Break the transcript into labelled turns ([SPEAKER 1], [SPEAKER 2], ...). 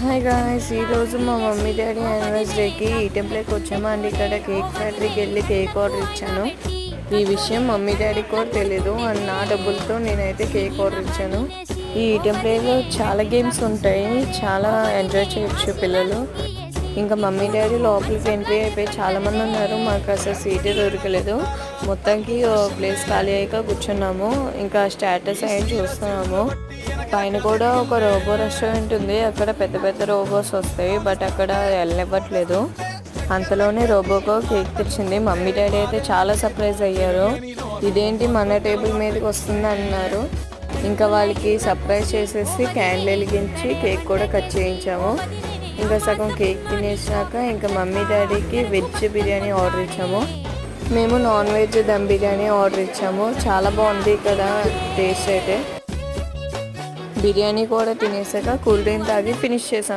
[SPEAKER 1] Hi guys, ఈరోజు మా mummy daddy యానివర్సరీకి ఈ టెంపుల్కి వచ్చామండి. ఇక్కడ కేక్ ఫ్యాక్టరీకి వెళ్ళి కేక్ ఆర్డర్ ఇచ్చాను. ఈ విషయం మమ్మీ డాడీకి కూడా తెలీదు అండ్ నా డబ్బులతో నేనైతే కేక్ ఆర్డర్ ఇచ్చాను. ఈ టెంపుల్లో చాలా గేమ్స్ ఉంటాయి, చాలా ఎంజాయ్ చేయొచ్చు పిల్లలు. ఇంకా మమ్మీ డాడీ లోపలికి ఎంట్రీ అయిపోయి చాలామంది ఉన్నారు. మాకు అసలు సీటే దొరకలేదు. మొత్తానికి ప్లేస్ ఖాళీ అయ్యాక కూర్చున్నాము. ఇంకా స్టేటస్ అయ్యి చూస్తున్నాము. పైన కూడా ఒక రోబో రెస్టారెంట్ ఉంది. అక్కడ పెద్ద పెద్ద రోబోస్ వస్తాయి, బట్ అక్కడ వెళ్ళనివ్వట్లేదు. అంతలోనే రోబోకో కేక్ తెచ్చింది. మమ్మీ డాడీ అయితే చాలా సర్ప్రైజ్ అయ్యారు. ఇదేంటి మన టేబుల్ మీదకి వస్తుంది అన్నారు. ఇంకా వాళ్ళకి సర్ప్రైజ్ చేసేసి క్యాండిల్ వెలిగించి కేక్ కూడా కట్ చేయించాము. ఇంకా సగం కేక్ తినేసాక ఇంకా మమ్మీ డాడీకి వెజ్ బిర్యానీ ఆర్డర్ ఇచ్చాము. మేము non veg dum biryani order ఇచ్చాము. చాలా బాగుంది కదా టేస్ట్ అయితే. బిర్యానీ కూడా తినేసాక కూల్ డ్రింక్ తాగి ఫినిష్ చేసాము.